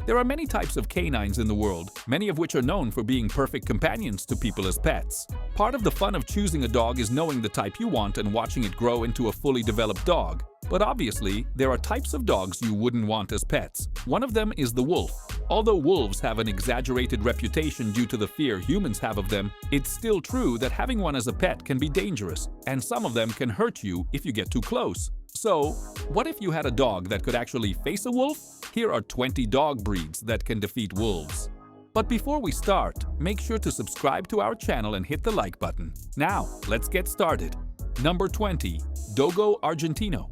There are many types of canines in the world, many of which are known for being perfect companions to people as pets. Part of the fun of choosing a dog is knowing the type you want and watching it grow into a fully developed dog. But obviously, there are types of dogs you wouldn't want as pets. One of them is the wolf. Although wolves have an exaggerated reputation due to the fear humans have of them, it's still true that having one as a pet can be dangerous, and some of them can hurt you if you get too close. So, what if you had a dog that could actually face a wolf? Here are 20 dog breeds that can defeat wolves. But before we start, make sure to subscribe to our channel and hit the like button. Now, let's get started. Number 20. Dogo Argentino.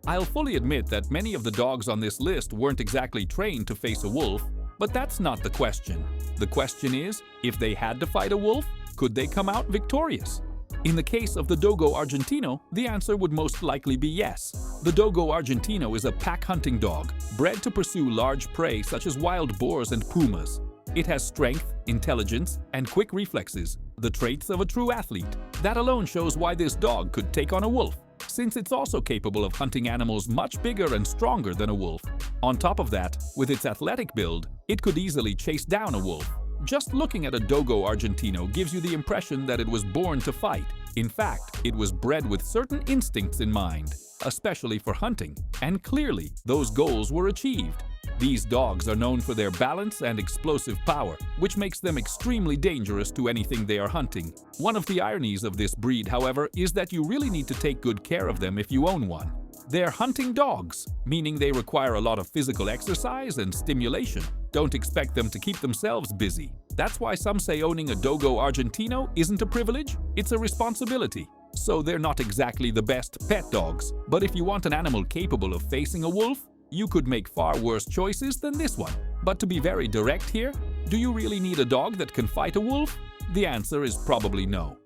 I'll fully admit that many of the dogs on this list weren't exactly trained to face a wolf, but that's not the question. The question is, if they had to fight a wolf, could they come out victorious? In the case of the Dogo Argentino, the answer would most likely be yes. The Dogo Argentino is a pack hunting dog, bred to pursue large prey such as wild boars and pumas. It has strength, intelligence, and quick reflexes, the traits of a true athlete. That alone shows why this dog could take on a wolf, since it's also capable of hunting animals much bigger and stronger than a wolf. On top of that, with its athletic build, it could easily chase down a wolf. Just looking at a Dogo Argentino gives you the impression that it was born to fight. In fact, it was bred with certain instincts in mind, especially for hunting, and clearly those goals were achieved. These dogs are known for their balance and explosive power, which makes them extremely dangerous to anything they are hunting. One of the ironies of this breed, however, is that you really need to take good care of them if you own one. They're hunting dogs, meaning they require a lot of physical exercise and stimulation. Don't expect them to keep themselves busy. That's why some say owning a Dogo Argentino isn't a privilege, it's a responsibility. So they're not exactly the best pet dogs, but if you want an animal capable of facing a wolf, you could make far worse choices than this one. But to be very direct here, do you really need a dog that can fight a wolf? The answer is probably no.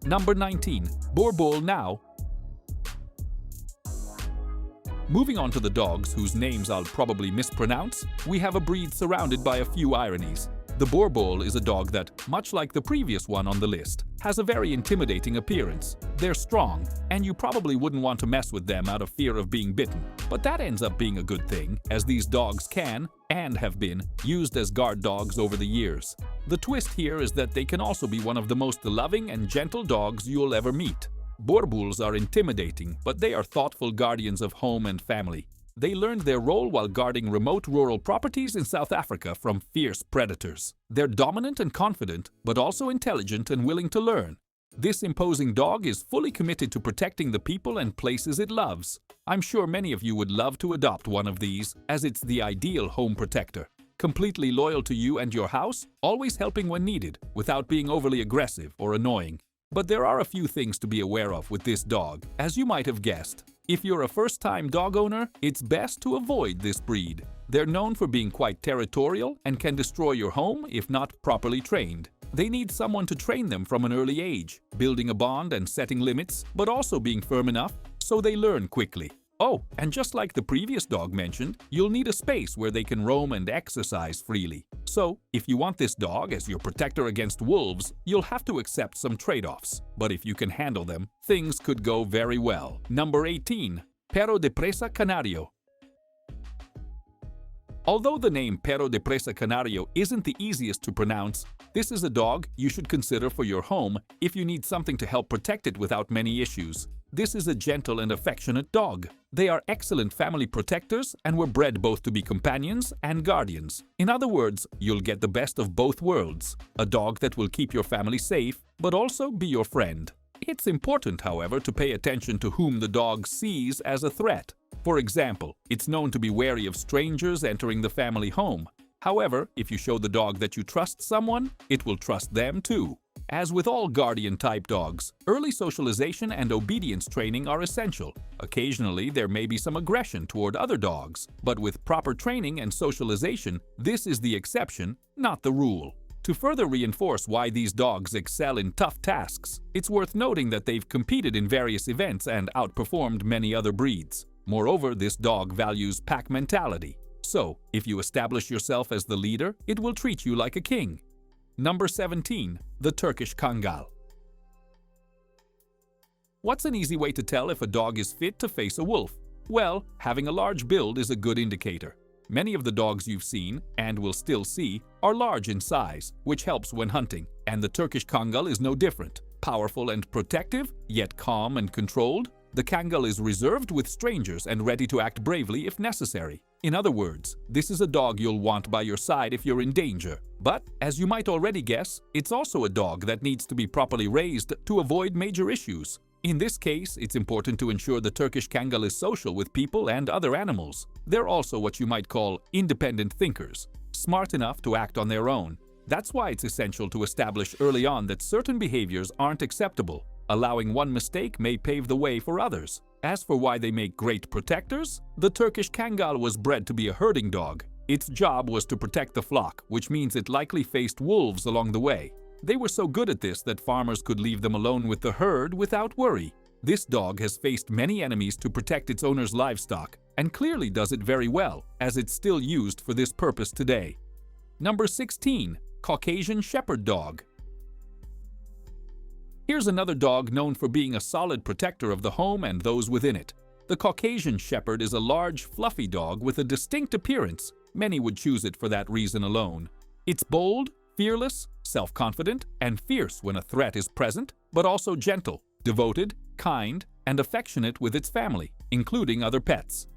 Number 19. Boerboel Now. Moving on to the dogs whose names I'll probably mispronounce, we have a breed surrounded by a few ironies. The Boerboel is a dog that, much like the previous one on the list, has a very intimidating appearance. They're strong, and you probably wouldn't want to mess with them out of fear of being bitten. But that ends up being a good thing, as these dogs can, and have been, used as guard dogs over the years. The twist here is that they can also be one of the most loving and gentle dogs you'll ever meet. Boerboels are intimidating, but they are thoughtful guardians of home and family. They learned their role while guarding remote rural properties in South Africa from fierce predators. They're dominant and confident, but also intelligent and willing to learn. This imposing dog is fully committed to protecting the people and places it loves. I'm sure many of you would love to adopt one of these, as it's the ideal home protector. Completely loyal to you and your house, always helping when needed, without being overly aggressive or annoying. But there are a few things to be aware of with this dog, as you might have guessed. If you're a first-time dog owner, it's best to avoid this breed. They're known for being quite territorial and can destroy your home if not properly trained. They need someone to train them from an early age, building a bond and setting limits, but also being firm enough so they learn quickly. Oh, and just like the previous dog mentioned, you'll need a space where they can roam and exercise freely. So, if you want this dog as your protector against wolves, you'll have to accept some trade-offs. But if you can handle them, things could go very well. Number 18. Perro de Presa Canario. Although the name Perro de Presa Canario isn't the easiest to pronounce, this is a dog you should consider for your home if you need something to help protect it without many issues. This is a gentle and affectionate dog. They are excellent family protectors and were bred both to be companions and guardians. In other words, you'll get the best of both worlds. A dog that will keep your family safe, but also be your friend. It's important, however, to pay attention to whom the dog sees as a threat. For example, it's known to be wary of strangers entering the family home. However, if you show the dog that you trust someone, it will trust them too. As with all guardian-type dogs, early socialization and obedience training are essential. Occasionally, there may be some aggression toward other dogs, but with proper training and socialization, this is the exception, not the rule. To further reinforce why these dogs excel in tough tasks, it's worth noting that they've competed in various events and outperformed many other breeds. Moreover, this dog values pack mentality. So, if you establish yourself as the leader, it will treat you like a king. Number 17. The Turkish Kangal. What's an easy way to tell if a dog is fit to face a wolf? Well, having a large build is a good indicator. Many of the dogs you've seen, and will still see, are large in size, which helps when hunting, and the Turkish Kangal is no different. Powerful and protective, yet calm and controlled, the Kangal is reserved with strangers and ready to act bravely if necessary. In other words, this is a dog you'll want by your side if you're in danger. But, as you might already guess, it's also a dog that needs to be properly raised to avoid major issues. In this case, it's important to ensure the Turkish Kangal is social with people and other animals. They're also what you might call independent thinkers, smart enough to act on their own. That's why it's essential to establish early on that certain behaviors aren't acceptable. Allowing one mistake may pave the way for others. As for why they make great protectors, the Turkish Kangal was bred to be a herding dog. Its job was to protect the flock, which means it likely faced wolves along the way. They were so good at this that farmers could leave them alone with the herd without worry. This dog has faced many enemies to protect its owner's livestock, and clearly does it very well, as it's still used for this purpose today. Number 16. Caucasian Shepherd Dog. Here's another dog known for being a solid protector of the home and those within it. The Caucasian Shepherd is a large, fluffy dog with a distinct appearance. Many would choose it for that reason alone. It's bold, fearless, self-confident, and fierce when a threat is present, but also gentle, devoted, kind, and affectionate with its family, including other pets.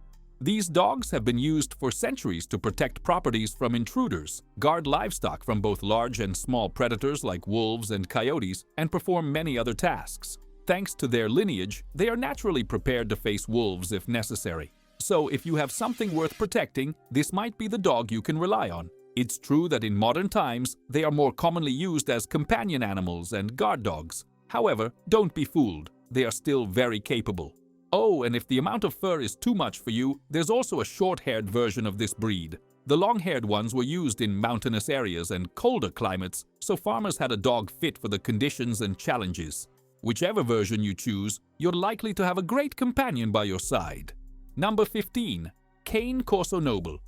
These dogs have been used for centuries to protect properties from intruders, guard livestock from both large and small predators like wolves and coyotes, and perform many other tasks. Thanks to their lineage, they are naturally prepared to face wolves if necessary. So if you have something worth protecting, this might be the dog you can rely on. It's true that in modern times, they are more commonly used as companion animals and guard dogs. However, don't be fooled. They are still very capable. Oh, and if the amount of fur is too much for you, there's also a short-haired version of this breed. The long-haired ones were used in mountainous areas and colder climates, so farmers had a dog fit for the conditions and challenges. Whichever version you choose, you're likely to have a great companion by your side. Number 15. Cane Corso Noble.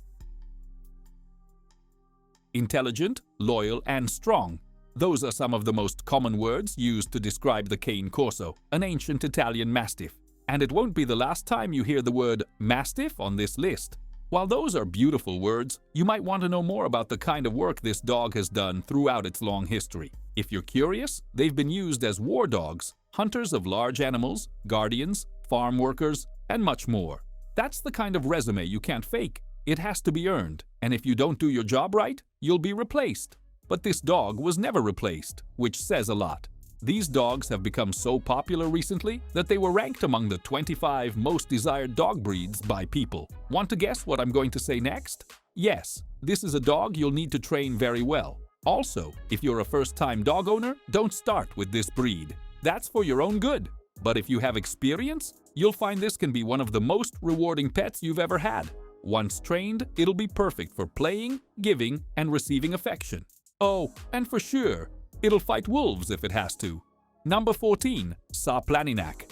Intelligent, loyal, and strong. Those are some of the most common words used to describe the Cane Corso, an ancient Italian Mastiff. And it won't be the last time you hear the word Mastiff on this list. While those are beautiful words, you might want to know more about the kind of work this dog has done throughout its long history. If you're curious, they've been used as war dogs, hunters of large animals, guardians, farm workers, and much more. That's the kind of resume you can't fake. It has to be earned, and if you don't do your job right, you'll be replaced. But this dog was never replaced, which says a lot. These dogs have become so popular recently that they were ranked among the 25 most desired dog breeds by people. Want to guess what I'm going to say next? Yes, this is a dog you'll need to train very well. Also, if you're a first-time dog owner, don't start with this breed. That's for your own good. But if you have experience, you'll find this can be one of the most rewarding pets you've ever had. Once trained, it'll be perfect for playing, giving, and receiving affection. Oh, and for sure, it'll fight wolves if it has to. Number 14. Sa Planinac.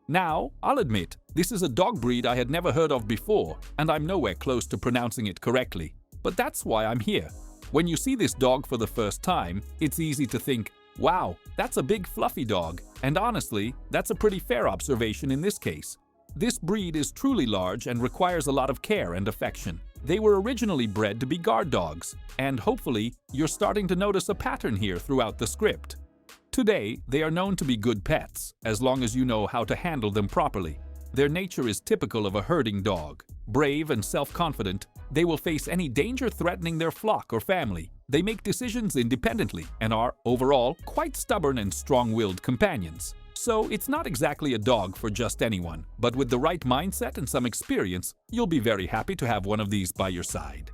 Now, I'll admit, this is a dog breed I had never heard of before, and I'm nowhere close to pronouncing it correctly. But that's why I'm here. When you see this dog for the first time, it's easy to think, wow, that's a big fluffy dog. And honestly, that's a pretty fair observation in this case. This breed is truly large and requires a lot of care and affection. They were originally bred to be guard dogs, and hopefully, you're starting to notice a pattern here throughout the script. Today, they are known to be good pets, as long as you know how to handle them properly. Their nature is typical of a herding dog. Brave and self-confident, they will face any danger threatening their flock or family. They make decisions independently and are, overall, quite stubborn and strong-willed companions. So it's not exactly a dog for just anyone, but with the right mindset and some experience, you'll be very happy to have one of these by your side.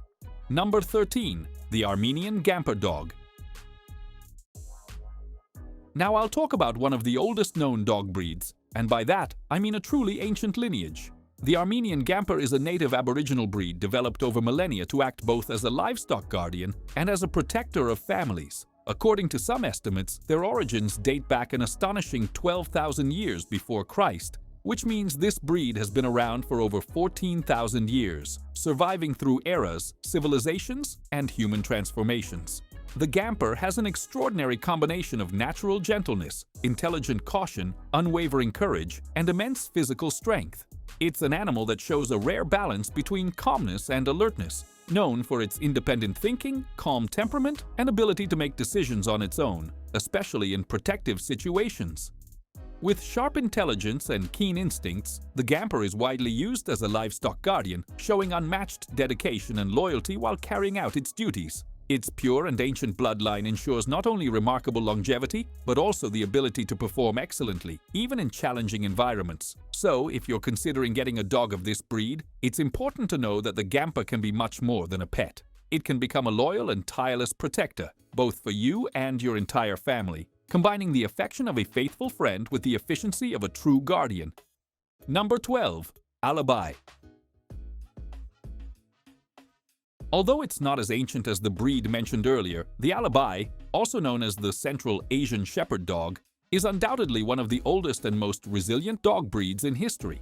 Number 13. The Armenian Gamper Dog. Now I'll talk about one of the oldest known dog breeds, and by that, I mean a truly ancient lineage. The Armenian Gamper is a native Aboriginal breed developed over millennia to act both as a livestock guardian and as a protector of families. According to some estimates, their origins date back an astonishing 12,000 years before Christ, which means this breed has been around for over 14,000 years, surviving through eras, civilizations, and human transformations. The Gamper has an extraordinary combination of natural gentleness, intelligent caution, unwavering courage, and immense physical strength. It's an animal that shows a rare balance between calmness and alertness, known for its independent thinking, calm temperament, and ability to make decisions on its own, especially in protective situations. With sharp intelligence and keen instincts, the Gamper is widely used as a livestock guardian, showing unmatched dedication and loyalty while carrying out its duties. Its pure and ancient bloodline ensures not only remarkable longevity, but also the ability to perform excellently, even in challenging environments. So, if you're considering getting a dog of this breed, it's important to know that the Gamper can be much more than a pet. It can become a loyal and tireless protector, both for you and your entire family, combining the affection of a faithful friend with the efficiency of a true guardian. Number 12. Alibi. Although it's not as ancient as the breed mentioned earlier, the Alibi, also known as the Central Asian Shepherd Dog, is undoubtedly one of the oldest and most resilient dog breeds in history.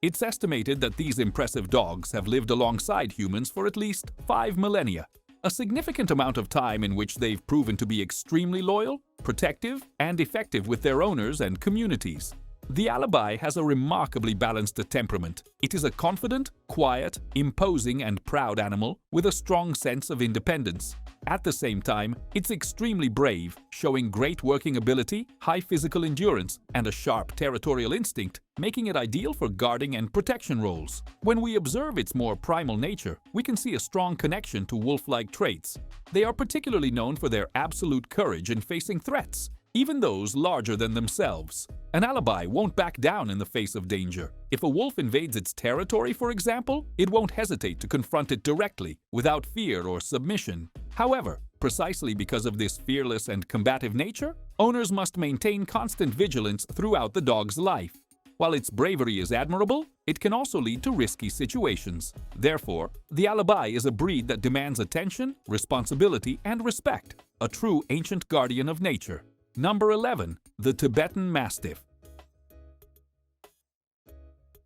It's estimated that these impressive dogs have lived alongside humans for at least 5 millennia, a significant amount of time in which they've proven to be extremely loyal, protective, and effective with their owners and communities. The Alibi has a remarkably balanced temperament. It is a confident, quiet, imposing, and proud animal with a strong sense of independence. At the same time, it's extremely brave, showing great working ability, high physical endurance, and a sharp territorial instinct, making it ideal for guarding and protection roles. When we observe its more primal nature, we can see a strong connection to wolf-like traits. They are particularly known for their absolute courage in facing threats, even those larger than themselves. An Alibi won't back down in the face of danger. If a wolf invades its territory, for example, it won't hesitate to confront it directly, without fear or submission. However, precisely because of this fearless and combative nature, owners must maintain constant vigilance throughout the dog's life. While its bravery is admirable, it can also lead to risky situations. Therefore, the Alibi is a breed that demands attention, responsibility, and respect, a true ancient guardian of nature. Number 11. The Tibetan Mastiff.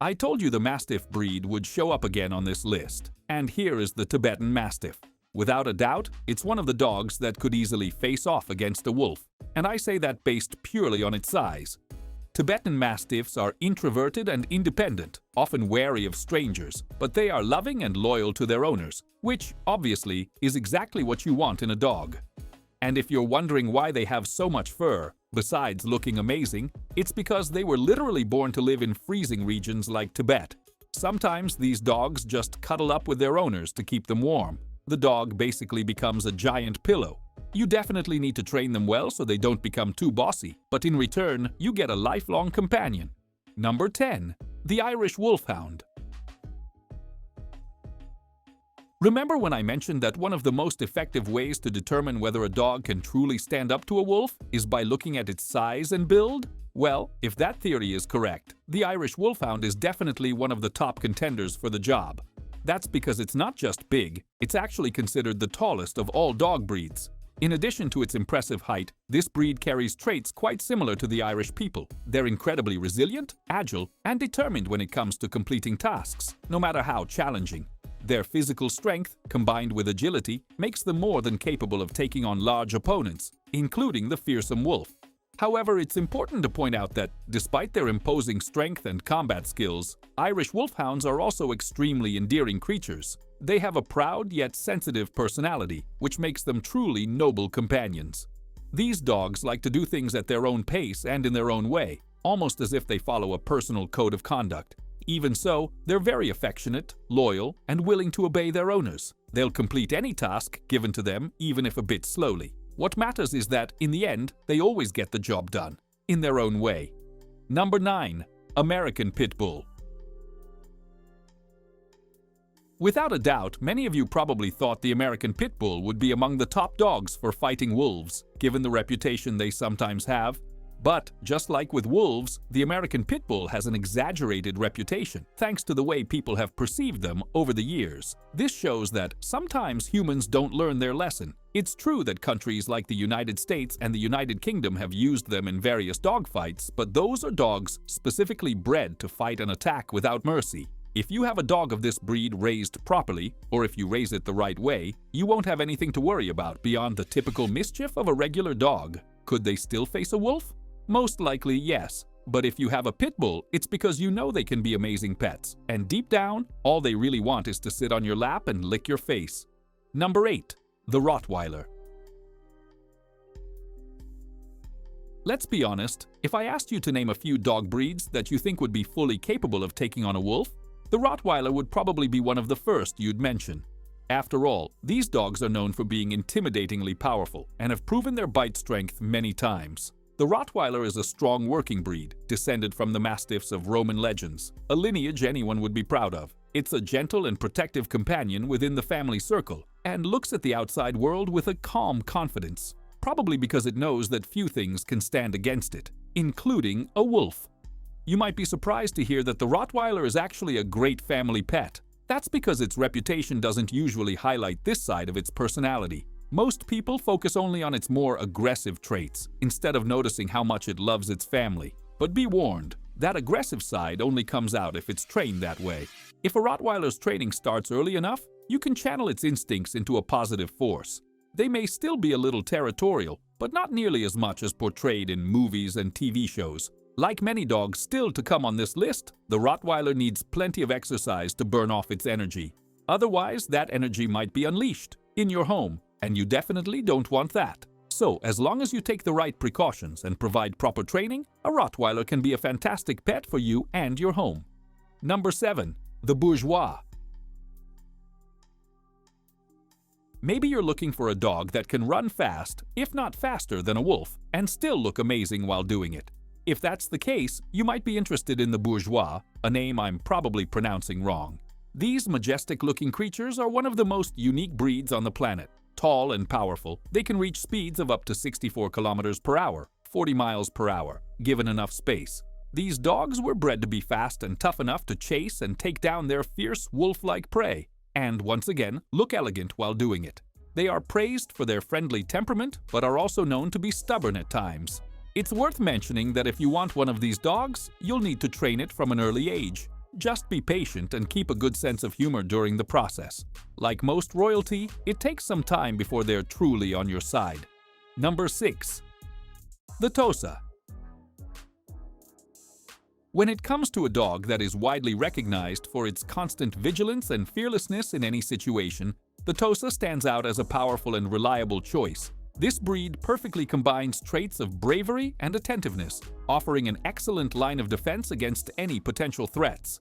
I told you the Mastiff breed would show up again on this list, and here is the Tibetan Mastiff. Without a doubt, it's one of the dogs that could easily face off against a wolf, and I say that based purely on its size. Tibetan Mastiffs are introverted and independent, often wary of strangers, but they are loving and loyal to their owners, which, obviously, is exactly what you want in a dog. And if you're wondering why they have so much fur, besides looking amazing, it's because they were literally born to live in freezing regions like Tibet. Sometimes these dogs just cuddle up with their owners to keep them warm. The dog basically becomes a giant pillow. You definitely need to train them well so they don't become too bossy, but in return, you get a lifelong companion. Number 10. The Irish Wolfhound. Remember when I mentioned that one of the most effective ways to determine whether a dog can truly stand up to a wolf is by looking at its size and build? Well, if that theory is correct, the Irish Wolfhound is definitely one of the top contenders for the job. That's because it's not just big, it's actually considered the tallest of all dog breeds. In addition to its impressive height, this breed carries traits quite similar to the Irish people. They're incredibly resilient, agile, and determined when it comes to completing tasks, no matter how challenging. Their physical strength, combined with agility, makes them more than capable of taking on large opponents, including the fearsome wolf. However, it's important to point out that, despite their imposing strength and combat skills, Irish Wolfhounds are also extremely endearing creatures. They have a proud yet sensitive personality, which makes them truly noble companions. These dogs like to do things at their own pace and in their own way, almost as if they follow a personal code of conduct. Even so, they're very affectionate, loyal, and willing to obey their owners. They'll complete any task given to them, even if a bit slowly. What matters is that, in the end, they always get the job done, in their own way. Number 9. American Pit Bull. Without a doubt, many of you probably thought the American Pit Bull would be among the top dogs for fighting wolves, given the reputation they sometimes have. But, just like with wolves, the American Pit Bull has an exaggerated reputation, thanks to the way people have perceived them over the years. This shows that sometimes humans don't learn their lesson. It's true that countries like the United States and the United Kingdom have used them in various dogfights, but those are dogs specifically bred to fight and attack without mercy. If you have a dog of this breed raised properly, or if you raise it the right way, you won't have anything to worry about beyond the typical mischief of a regular dog. Could they still face a wolf? Most likely, yes. But if you have a pit bull, it's because you know they can be amazing pets, and deep down, all they really want is to sit on your lap and lick your face. Number 8. The Rottweiler. Let's be honest, if I asked you to name a few dog breeds that you think would be fully capable of taking on a wolf, the Rottweiler would probably be one of the first you'd mention. After all, these dogs are known for being intimidatingly powerful and have proven their bite strength many times. The Rottweiler is a strong working breed, descended from the Mastiffs of Roman legends, a lineage anyone would be proud of. It's a gentle and protective companion within the family circle, and looks at the outside world with a calm confidence, probably because it knows that few things can stand against it, including a wolf. You might be surprised to hear that the Rottweiler is actually a great family pet. That's because its reputation doesn't usually highlight this side of its personality. Most people focus only on its more aggressive traits, instead of noticing how much it loves its family. But be warned, that aggressive side only comes out if it's trained that way. If a Rottweiler's training starts early enough, you can channel its instincts into a positive force. They may still be a little territorial, but not nearly as much as portrayed in movies and TV shows. Like many dogs still to come on this list, the Rottweiler needs plenty of exercise to burn off its energy. Otherwise, that energy might be unleashed in your home, and you definitely don't want that. So, as long as you take the right precautions and provide proper training, a Rottweiler can be a fantastic pet for you and your home. Number 7. The Bourgeois. Maybe you're looking for a dog that can run fast, if not faster than a wolf, and still look amazing while doing it. If that's the case, you might be interested in the Bourgeois, a name I'm probably pronouncing wrong. These majestic-looking creatures are one of the most unique breeds on the planet. Tall and powerful, they can reach speeds of up to 64 kilometers per hour, 40 miles per hour, given enough space. These dogs were bred to be fast and tough enough to chase and take down their fierce wolf-like prey, and once again, look elegant while doing it. They are praised for their friendly temperament, but are also known to be stubborn at times. It's worth mentioning that if you want one of these dogs, you'll need to train it from an early age. Just be patient and keep a good sense of humor during the process. Like most royalty, it takes some time before they're truly on your side. Number 6. The Tosa. When it comes to a dog that is widely recognized for its constant vigilance and fearlessness in any situation, the Tosa stands out as a powerful and reliable choice. This breed perfectly combines traits of bravery and attentiveness, offering an excellent line of defense against any potential threats.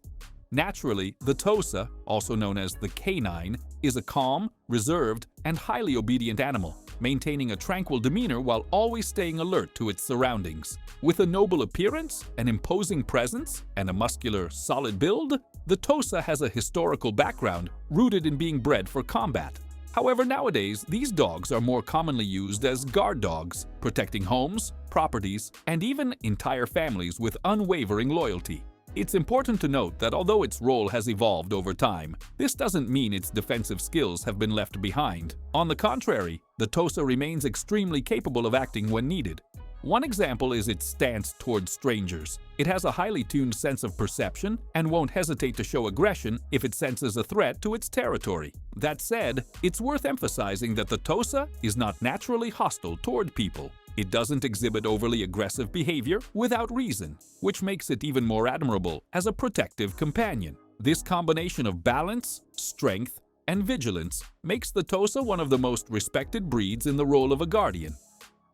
Naturally, the Tosa, also known as the canine, is a calm, reserved, and highly obedient animal, maintaining a tranquil demeanor while always staying alert to its surroundings. With a noble appearance, an imposing presence, and a muscular, solid build, the Tosa has a historical background rooted in being bred for combat. However, nowadays, these dogs are more commonly used as guard dogs, protecting homes, properties, and even entire families with unwavering loyalty. It's important to note that although its role has evolved over time, this doesn't mean its defensive skills have been left behind. On the contrary, the Tosa remains extremely capable of acting when needed. One example is its stance towards strangers. It has a highly tuned sense of perception and won't hesitate to show aggression if it senses a threat to its territory. That said, it's worth emphasizing that the Tosa is not naturally hostile toward people. It doesn't exhibit overly aggressive behavior without reason, which makes it even more admirable as a protective companion. This combination of balance, strength, and vigilance makes the Tosa one of the most respected breeds in the role of a guardian.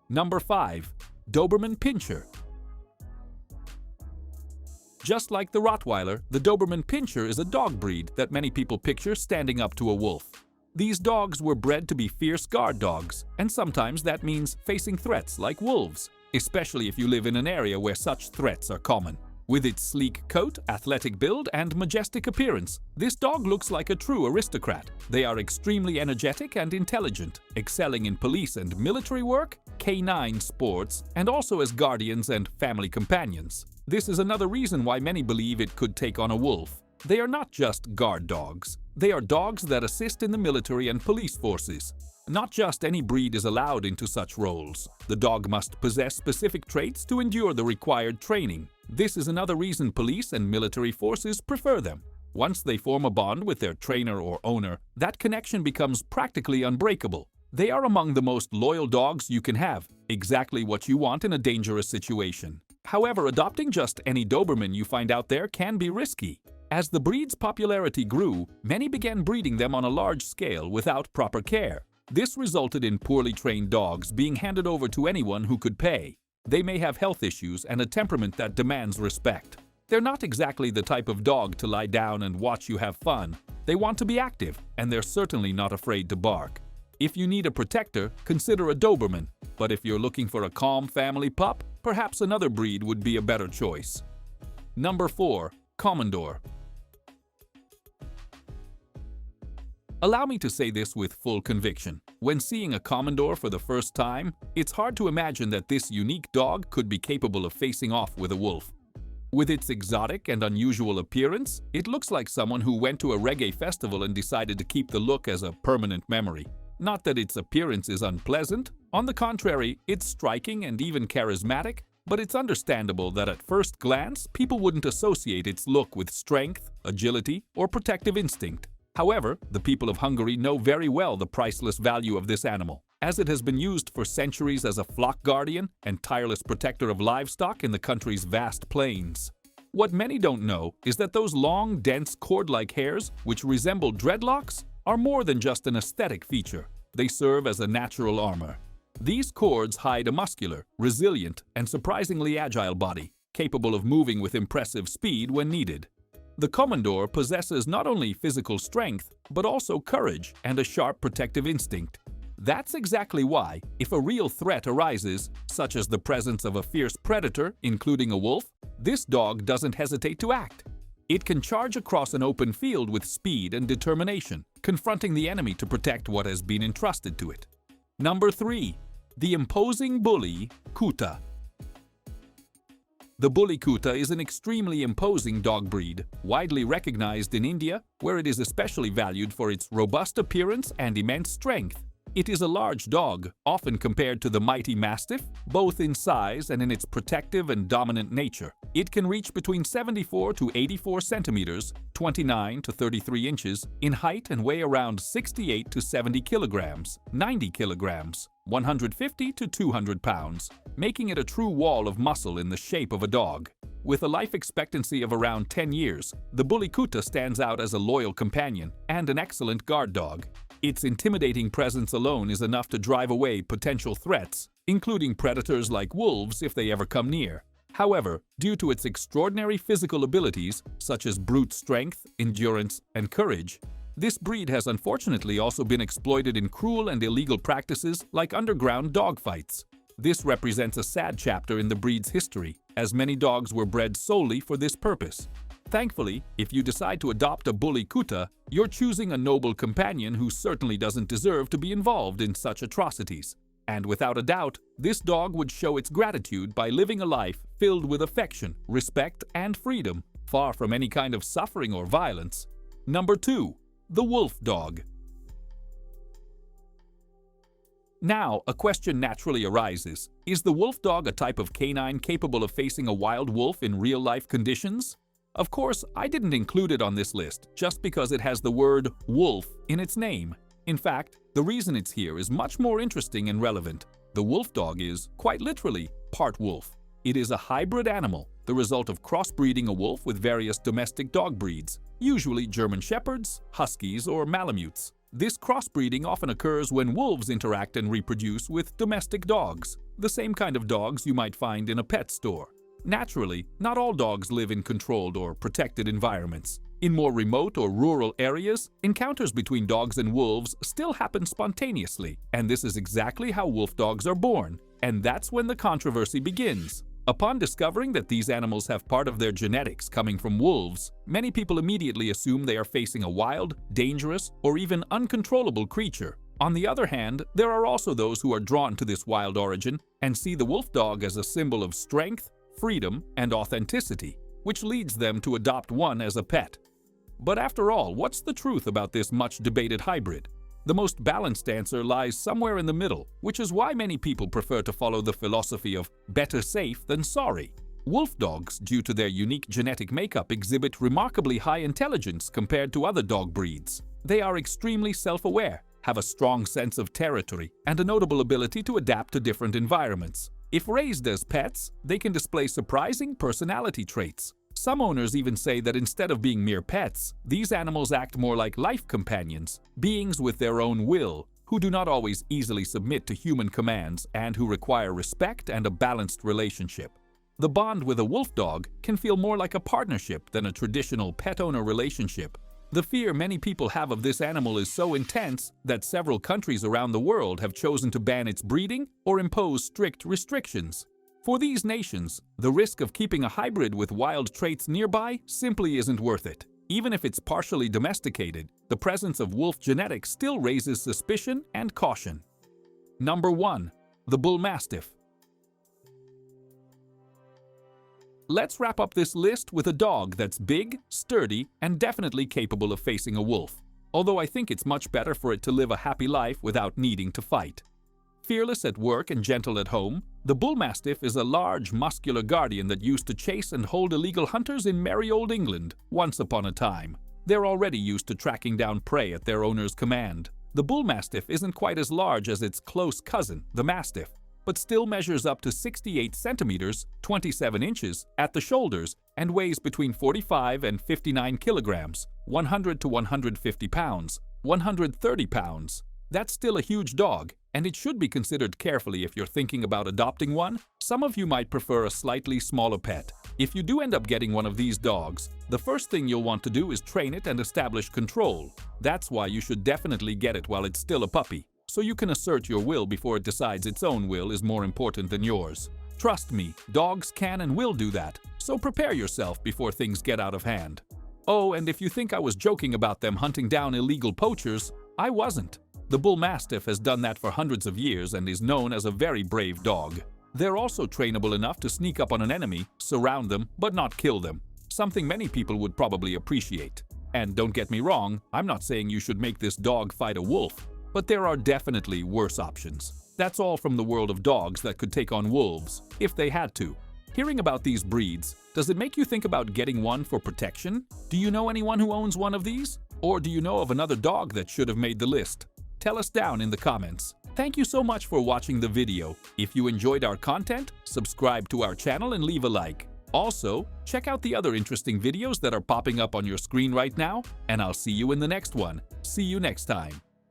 Number 5. Doberman Pinscher. Just like the Rottweiler, the Doberman Pinscher is a dog breed that many people picture standing up to a wolf. These dogs were bred to be fierce guard dogs, and sometimes that means facing threats like wolves, especially if you live in an area where such threats are common. With its sleek coat, athletic build, and majestic appearance, this dog looks like a true aristocrat. They are extremely energetic and intelligent, excelling in police and military work, canine sports, and also as guardians and family companions. This is another reason why many believe it could take on a wolf. They are not just guard dogs. They are dogs that assist in the military and police forces. Not just any breed is allowed into such roles. The dog must possess specific traits to endure the required training. This is another reason police and military forces prefer them. Once they form a bond with their trainer or owner, that connection becomes practically unbreakable. They are among the most loyal dogs you can have, exactly what you want in a dangerous situation. However, adopting just any Doberman you find out there can be risky. As the breed's popularity grew, many began breeding them on a large scale without proper care. This resulted in poorly trained dogs being handed over to anyone who could pay. They may have health issues and a temperament that demands respect. They're not exactly the type of dog to lie down and watch you have fun. They want to be active, and they're certainly not afraid to bark. If you need a protector, consider a Doberman. But if you're looking for a calm family pup, perhaps another breed would be a better choice. Number 4. Commodore. Allow me to say this with full conviction. When seeing a Commodore for the first time, it's hard to imagine that this unique dog could be capable of facing off with a wolf. With its exotic and unusual appearance, it looks like someone who went to a reggae festival and decided to keep the look as a permanent memory. Not that its appearance is unpleasant. On the contrary, it's striking and even charismatic, but it's understandable that at first glance, people wouldn't associate its look with strength, agility, or protective instinct. However, the people of Hungary know very well the priceless value of this animal, as it has been used for centuries as a flock guardian and tireless protector of livestock in the country's vast plains. What many don't know is that those long, dense, cord-like hairs, which resemble dreadlocks, are more than just an aesthetic feature. They serve as a natural armor. These cords hide a muscular, resilient, and surprisingly agile body, capable of moving with impressive speed when needed. The Commodore possesses not only physical strength, but also courage and a sharp protective instinct. That's exactly why, if a real threat arises, such as the presence of a fierce predator, including a wolf, this dog doesn't hesitate to act. It can charge across an open field with speed and determination, confronting the enemy to protect what has been entrusted to it. Number 3. The imposing bully, Kuta. The Bully Kuta is an extremely imposing dog breed, widely recognized in India, where it is especially valued for its robust appearance and immense strength. It is a large dog, often compared to the mighty Mastiff, both in size and in its protective and dominant nature. It can reach between 74 to 84 centimeters, 29 to 33 inches, in height and weigh around 68 to 70 kilograms, 90 kilograms, 150 to 200 pounds, making it a true wall of muscle in the shape of a dog. With a life expectancy of around 10 years, the Bully Kuta stands out as a loyal companion and an excellent guard dog. Its intimidating presence alone is enough to drive away potential threats, including predators like wolves if they ever come near. However, due to its extraordinary physical abilities, such as brute strength, endurance, and courage, this breed has unfortunately also been exploited in cruel and illegal practices like underground dogfights. This represents a sad chapter in the breed's history, as many dogs were bred solely for this purpose. Thankfully, if you decide to adopt a Bully Kuta, you're choosing a noble companion who certainly doesn't deserve to be involved in such atrocities. And without a doubt, this dog would show its gratitude by living a life filled with affection, respect, and freedom, far from any kind of suffering or violence. Number 2. The Wolf Dog. Now, a question naturally arises. Is the wolf dog a type of canine capable of facing a wild wolf in real-life conditions? Of course, I didn't include it on this list just because it has the word wolf in its name. In fact, the reason it's here is much more interesting and relevant. The wolf dog is, quite literally, part wolf. It is a hybrid animal, the result of crossbreeding a wolf with various domestic dog breeds, usually German Shepherds, Huskies, or Malamutes. This crossbreeding often occurs when wolves interact and reproduce with domestic dogs, the same kind of dogs you might find in a pet store. Naturally, not all dogs live in controlled or protected environments. In more remote or rural areas, encounters between dogs and wolves still happen spontaneously, and this is exactly how wolf dogs are born. And that's when the controversy begins. Upon discovering that these animals have part of their genetics coming from wolves, many people immediately assume they are facing a wild, dangerous, or even uncontrollable creature. On the other hand, there are also those who are drawn to this wild origin and see the wolf dog as a symbol of strength, freedom, and authenticity, which leads them to adopt one as a pet. But after all, what's the truth about this much-debated hybrid? The most balanced answer lies somewhere in the middle, which is why many people prefer to follow the philosophy of better safe than sorry. Wolf dogs, due to their unique genetic makeup, exhibit remarkably high intelligence compared to other dog breeds. They are extremely self-aware, have a strong sense of territory, and a notable ability to adapt to different environments. If raised as pets, they can display surprising personality traits. Some owners even say that instead of being mere pets, these animals act more like life companions, beings with their own will, who do not always easily submit to human commands and who require respect and a balanced relationship. The bond with a wolf dog can feel more like a partnership than a traditional pet-owner relationship. The fear many people have of this animal is so intense that several countries around the world have chosen to ban its breeding or impose strict restrictions. For these nations, the risk of keeping a hybrid with wild traits nearby simply isn't worth it. Even if it's partially domesticated, the presence of wolf genetics still raises suspicion and caution. Number 1. The Bull Mastiff. Let's wrap up this list with a dog that's big, sturdy, and definitely capable of facing a wolf, although I think it's much better for it to live a happy life without needing to fight. Fearless at work and gentle at home, the Bull Mastiff is a large, muscular guardian that used to chase and hold illegal hunters in merry old England once upon a time. They're already used to tracking down prey at their owner's command. The Bull Mastiff isn't quite as large as its close cousin, the Mastiff, but still measures up to 68 centimeters, 27 inches, at the shoulders and weighs between 45 and 59 kilograms, 100 to 150 pounds, 130 pounds. That's still a huge dog, and it should be considered carefully if you're thinking about adopting one. Some of you might prefer a slightly smaller pet. If you do end up getting one of these dogs, the first thing you'll want to do is train it and establish control. That's why you should definitely get it while it's still a puppy, so you can assert your will before it decides its own will is more important than yours. Trust me, dogs can and will do that, so prepare yourself before things get out of hand. Oh, and if you think I was joking about them hunting down illegal poachers, I wasn't. The Bull Mastiff has done that for hundreds of years and is known as a very brave dog. They're also trainable enough to sneak up on an enemy, surround them, but not kill them, something many people would probably appreciate. And don't get me wrong, I'm not saying you should make this dog fight a wolf, but there are definitely worse options. That's all from the world of dogs that could take on wolves, if they had to. Hearing about these breeds, does it make you think about getting one for protection? Do you know anyone who owns one of these? Or do you know of another dog that should have made the list? Tell us down in the comments. Thank you so much for watching the video. If you enjoyed our content, subscribe to our channel and leave a like. Also, check out the other interesting videos that are popping up on your screen right now, and I'll see you in the next one. See you next time.